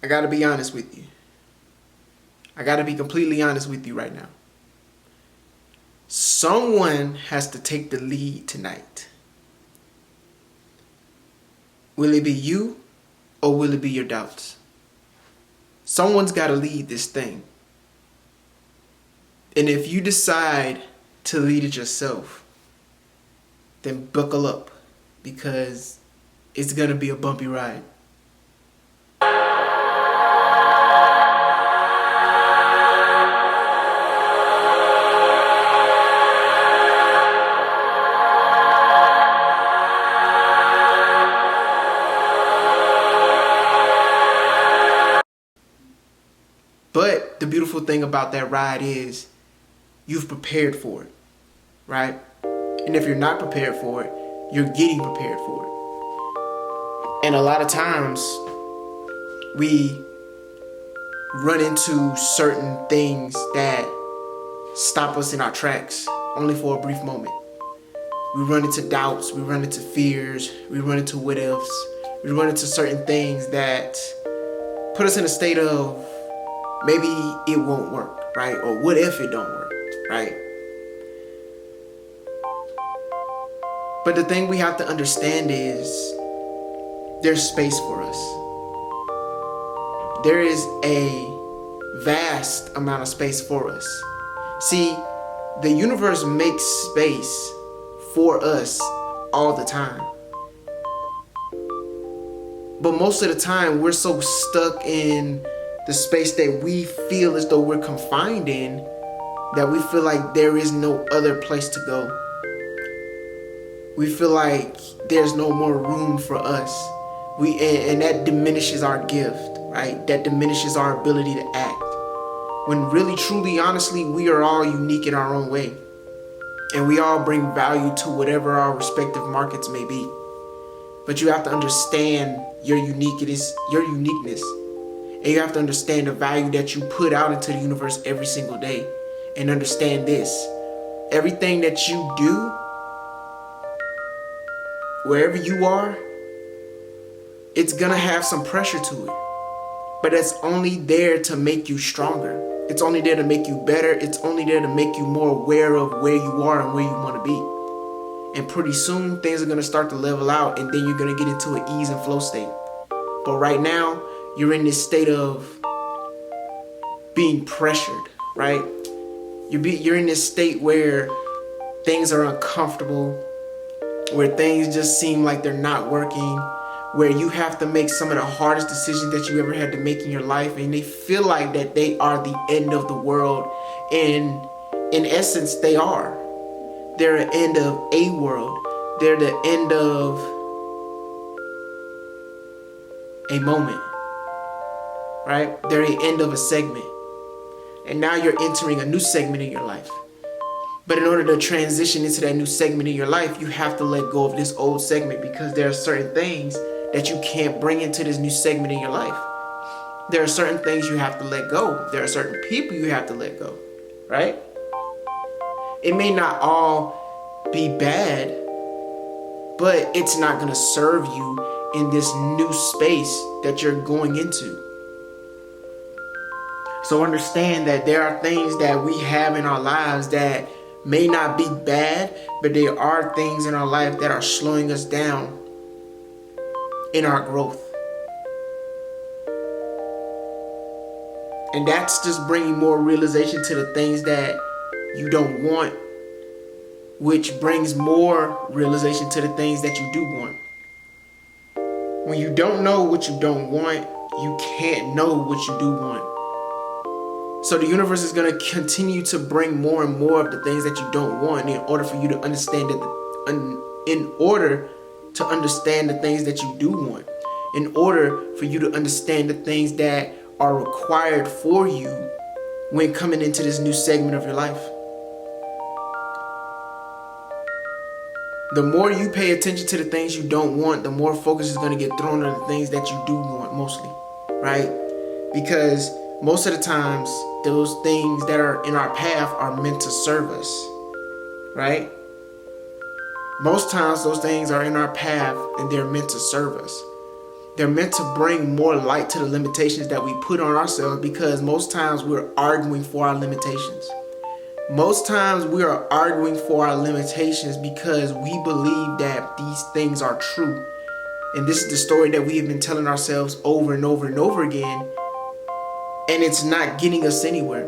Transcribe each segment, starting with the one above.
I gotta be honest with you. I gotta be completely honest with you right now. Someone has to take the lead tonight. Will it be you or will it be your doubts? Someone's gotta lead this thing. And if you decide to lead it yourself, then buckle up because it's gonna be a bumpy ride. But the beautiful thing about that ride is you've prepared for it, right? And if you're not prepared for it, you're getting prepared for it. And a lot of times we run into certain things that stop us in our tracks only for a brief moment. We run into doubts, we run into fears, we run into what ifs, we run into certain things that put us in a state of maybe it won't work, right? Or what if it don't work, right? But the thing we have to understand is there's space for us. There is a vast amount of space for us. See, the universe makes space for us all the time. But most of the time, we're so stuck in the space that we feel as though we're confined in that we feel like there is no other place to go. We feel like there's no more room for us. And that diminishes our gift, right? That diminishes our ability to act. When really, truly, honestly, we are all unique in our own way. And we all bring value to whatever our respective markets may be. But you have to understand your uniqueness. And you have to understand the value that you put out into the universe every single day. And understand this. Everything that you do, wherever you are, it's gonna have some pressure to it. But it's only there to make you stronger. It's only there to make you better. It's only there to make you more aware of where you are and where you want to be. And pretty soon, things are going to start to level out, and then you're going to get into an ease and flow state. But right now, you're in this state of being pressured, right? You're in this state where things are uncomfortable, where things just seem like they're not working, where you have to make some of the hardest decisions that you ever had to make in your life, and they feel like that they are the end of the world. And in essence, they are. They're the end of a world. They're the end of a moment, right? They're the end of a segment. And now you're entering a new segment in your life. But in order to transition into that new segment in your life, you have to let go of this old segment, because there are certain things that you can't bring into this new segment in your life. There are certain things you have to let go. There are certain people you have to let go, right? It may not all be bad, but it's not going to serve you in this new space that you're going into. So understand that there are things that we have in our lives that may not be bad, but there are things in our life that are slowing us down in our growth. And that's just bringing more realization to the things that you don't want, which brings more realization to the things that you do want. When you don't know what you don't want, you can't know what you do want. So the universe is going to continue to bring more and more of the things that you don't want in order for you to understand in order to understand the things that you do want, in order for you to understand the things that are required for you when coming into this new segment of your life. The more you pay attention to the things you don't want, the more focus is going to get thrown on the things that you do want mostly, right? Because most of the times, those things that are in our path are meant to serve us, right? Most times, those things are in our path and they're meant to serve us. They're meant to bring more light to the limitations that we put on ourselves, because most times we're arguing for our limitations. Most times we are arguing for our limitations because we believe that these things are true. And this is the story that we have been telling ourselves over and over and over again. And it's not getting us anywhere.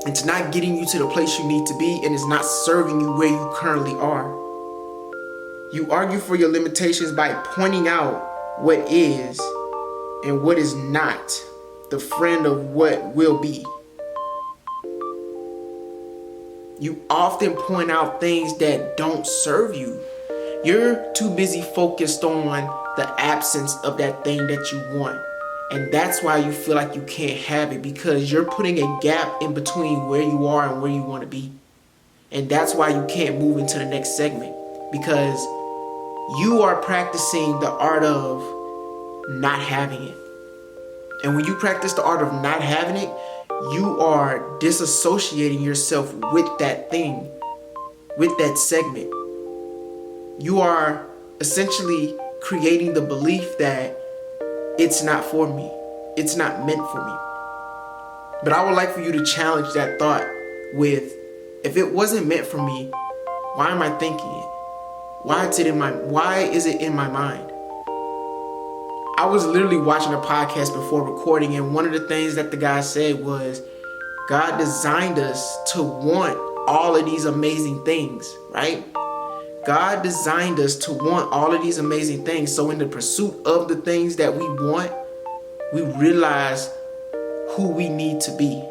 It's not getting you to the place you need to be, and it's not serving you where you currently are. You argue for your limitations by pointing out what is and what is not the friend of what will be. You often point out things that don't serve you. You're too busy focused on the absence of that thing that you want. And that's why you feel like you can't have it, because you're putting a gap in between where you are and where you want to be. And that's why you can't move into the next segment, because you are practicing the art of not having it. And when you practice the art of not having it, you are disassociating yourself with that thing, with that segment. You are essentially creating the belief that it's not for me. It's not meant for me. But I would like for you to challenge that thought with, if it wasn't meant for me, why am I thinking it? Why is it in my mind? I was literally watching a podcast before recording, and one of the things that the guy said was, God designed us to want all of these amazing things, right? God designed us to want all of these amazing things. So in the pursuit of the things that we want, we realize who we need to be.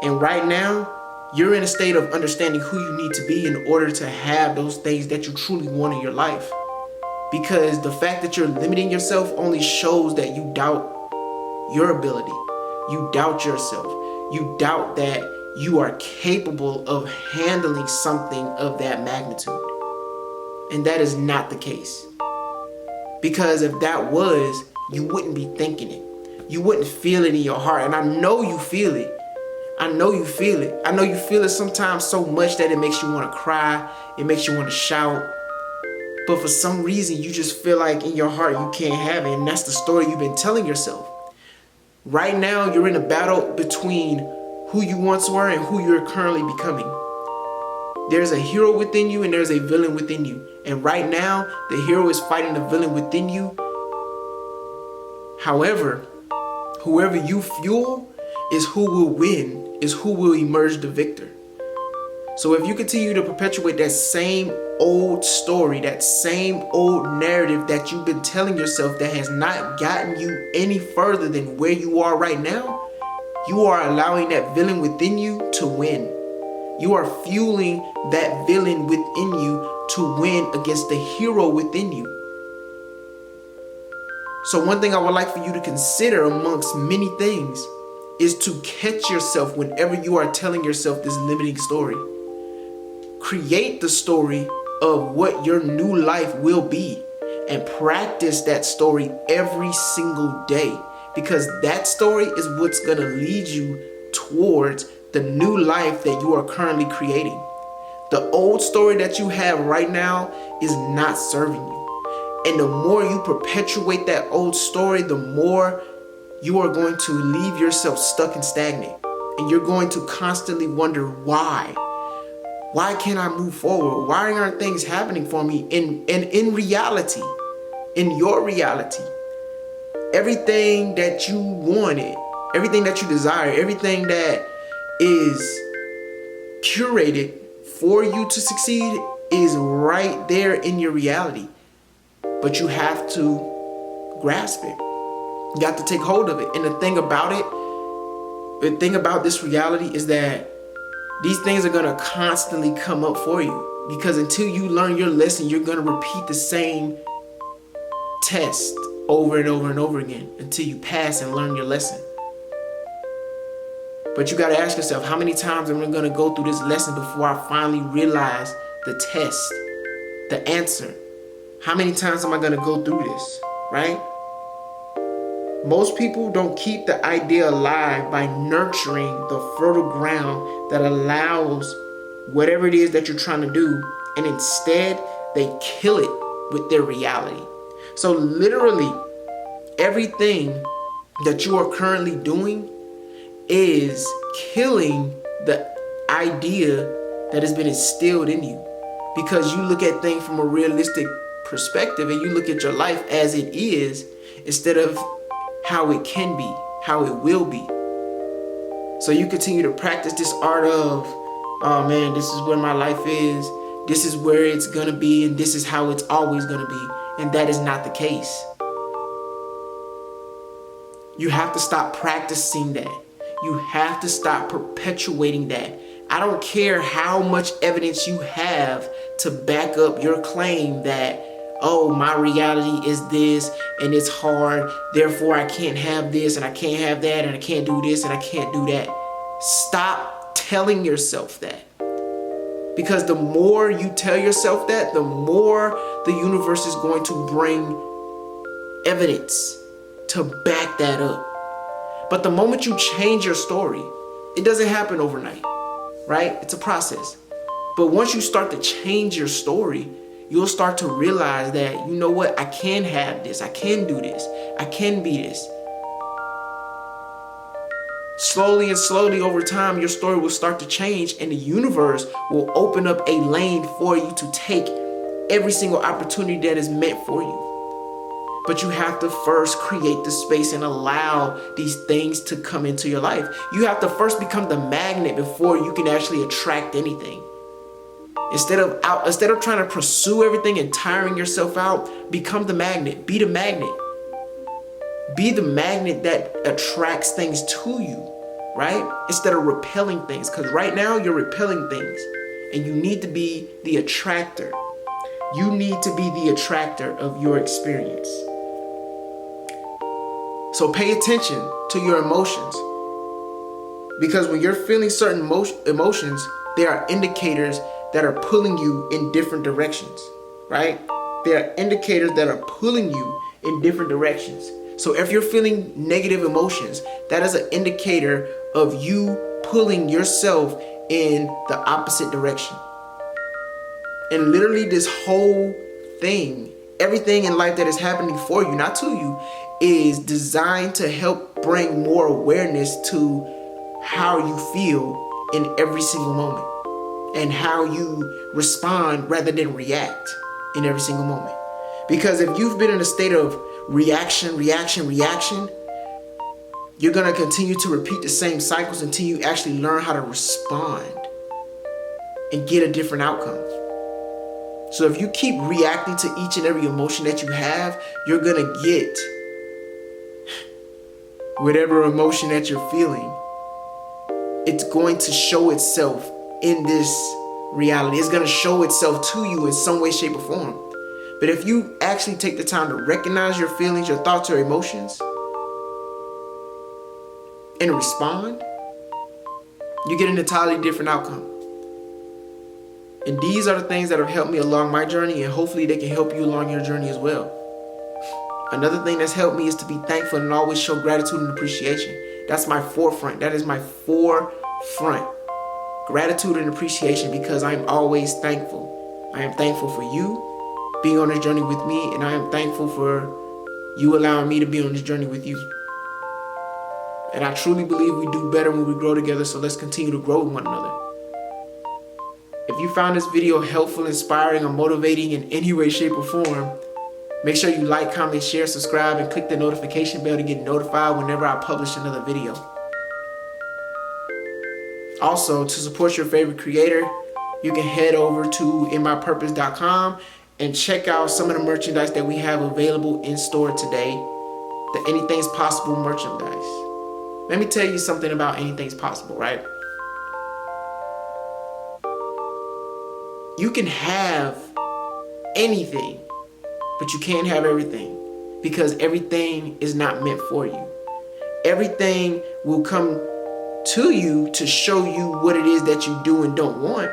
And right now, you're in a state of understanding who you need to be in order to have those things that you truly want in your life. Because the fact that you're limiting yourself only shows that you doubt your ability. You doubt yourself. You doubt that you are capable of handling something of that magnitude. And that is not the case. Because if that was, you wouldn't be thinking it. You wouldn't feel it in your heart. And I know you feel it. I know you feel it. I know you feel it sometimes so much that it makes you want to cry. It makes you want to shout. But for some reason, you just feel like in your heart you can't have it. And that's the story you've been telling yourself. Right now, you're in a battle between who you once were and who you're currently becoming. There's a hero within you and there's a villain within you. And right now, the hero is fighting the villain within you. However, whoever you fuel is who will win, is who will emerge the victor. So if you continue to perpetuate that same old story, that same old narrative that you've been telling yourself that has not gotten you any further than where you are right now, you are allowing that villain within you to win. You are fueling that villain within you to win against the hero within you. So one thing I would like for you to consider amongst many things is to catch yourself whenever you are telling yourself this limiting story. Create the story of what your new life will be and practice that story every single day, because that story is what's going to lead you towards the new life that you are currently creating. The old story that you have right now is not serving you. And the more you perpetuate that old story, the more you are going to leave yourself stuck and stagnant. And you're going to constantly wonder why. Why can't I move forward? Why aren't things happening for me? In reality, in your reality, everything that you wanted, everything that you desire, everything that is curated for you to succeed is right there in your reality. But you have to grasp it. You got to take hold of it. And the thing about this reality is that these things are going to constantly come up for you, because until you learn your lesson, you're going to repeat the same test over and over and over again until you pass and learn your lesson. But you got to ask yourself, how many times am I going to go through this lesson before I finally realize the test, the answer? How many times am I going to go through this, right? Most people don't keep the idea alive by nurturing the fertile ground that allows whatever it is that you're trying to do, and instead they kill it with their reality. So literally, everything that you are currently doing is killing the idea that has been instilled in you, because you look at things from a realistic perspective and you look at your life as it is instead of how it can be, how it will be. So you continue to practice this art of, oh man, this is where my life is, this is where it's gonna be, and this is how it's always gonna be. And that is not the case. You have to stop practicing that. You have to stop perpetuating that. I don't care how much evidence you have to back up your claim that, oh, my reality is this and it's hard, therefore I can't have this and I can't have that and I can't do this and I can't do that. Stop telling yourself that. Because the more you tell yourself that, the more the universe is going to bring evidence to back that up. But the moment you change your story, it doesn't happen overnight, right? It's a process. But once you start to change your story, you'll start to realize that, you know what, I can have this, I can do this, I can be this. Slowly and slowly over time, your story will start to change and the universe will open up a lane for you to take every single opportunity that is meant for you. But you have to first create the space and allow these things to come into your life. You have to first become the magnet before you can actually attract anything. Instead of trying to pursue everything and tiring yourself out, become the magnet. Be the magnet. Be the magnet that attracts things to you, right? Instead of repelling things. Because right now you're repelling things and you need to be the attractor. You need to be the attractor of your experience. So pay attention to your emotions. Because when you're feeling certain emotions, there are indicators that are pulling you in different directions, right? There are indicators that are pulling you in different directions. So if you're feeling negative emotions, that is an indicator of you pulling yourself in the opposite direction. And literally this whole thing, everything in life that is happening for you, not to you, is designed to help bring more awareness to how you feel in every single moment and how you respond rather than react in every single moment. Because if you've been in a state of reaction, you're going to continue to repeat the same cycles until you actually learn how to respond and get a different outcome. So if you keep reacting to each and every emotion that you have, you're going to get whatever emotion that you're feeling. It's going to show itself in this reality. It's going to show itself to you in some way, shape, or form. But if you actually take the time to recognize your feelings, your thoughts, your emotions, and respond, you get an entirely different outcome. And these are the things that have helped me along my journey, and hopefully they can help you along your journey as well. Another thing that's helped me is to be thankful and always show gratitude and appreciation. That's my forefront. That is my forefront. Gratitude and appreciation, because I'm always thankful. I am thankful for you being on this journey with me, and I am thankful for you allowing me to be on this journey with you. And I truly believe we do better when we grow together, so let's continue to grow with one another. If you found this video helpful, inspiring, or motivating in any way, shape, or form, make sure you like, comment, share, subscribe, and click the notification bell to get notified whenever I publish another video. Also, to support your favorite creator, you can head over to inmypurpose.com and check out some of the merchandise that we have available in store today. The Anything's Possible merchandise. Let me tell you something about Anything's Possible, right? You can have anything, but you can't have everything, because everything is not meant for you. Everything will come to you to show you what it is that you do and don't want,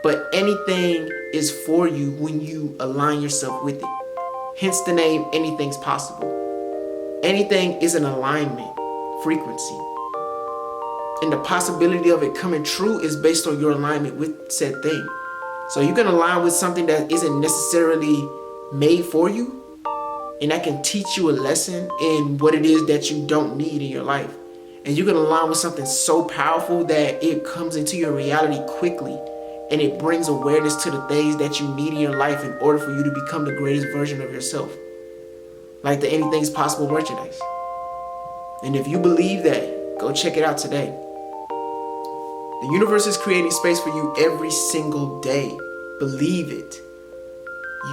but anything is for you when you align yourself with it. Hence the name Anything's Possible. Anything is an alignment frequency, and the possibility of it coming true is based on your alignment with said thing. So you can align with something that isn't necessarily made for you, And that can teach you a lesson in what it is that you don't need in your life. And you can align with something so powerful that it comes into your reality quickly. And it brings awareness to the things that you need in your life in order for you to become the greatest version of yourself. Like the Anything's Possible merchandise. And if you believe that, go check it out today. The universe is creating space for you every single day. Believe it.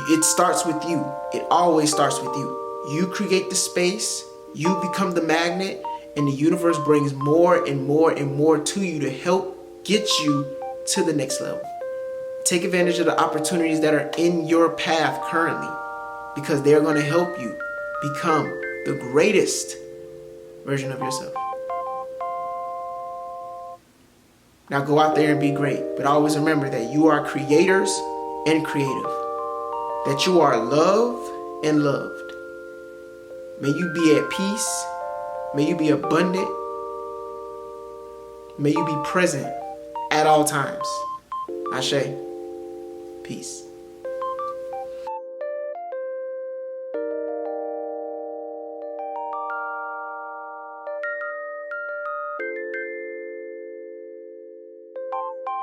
It starts with you. It always starts with you. You create the space, you become the magnet, and the universe brings more and more and more to you to help get you to the next level. Take advantage of the opportunities that are in your path currently, because they're going to help you become the greatest version of yourself. Now go out there and be great, but always remember that you are creators and creative, that you are loved and loved. May you be at peace. May you be abundant. May you be present at all times. Ashe. Peace.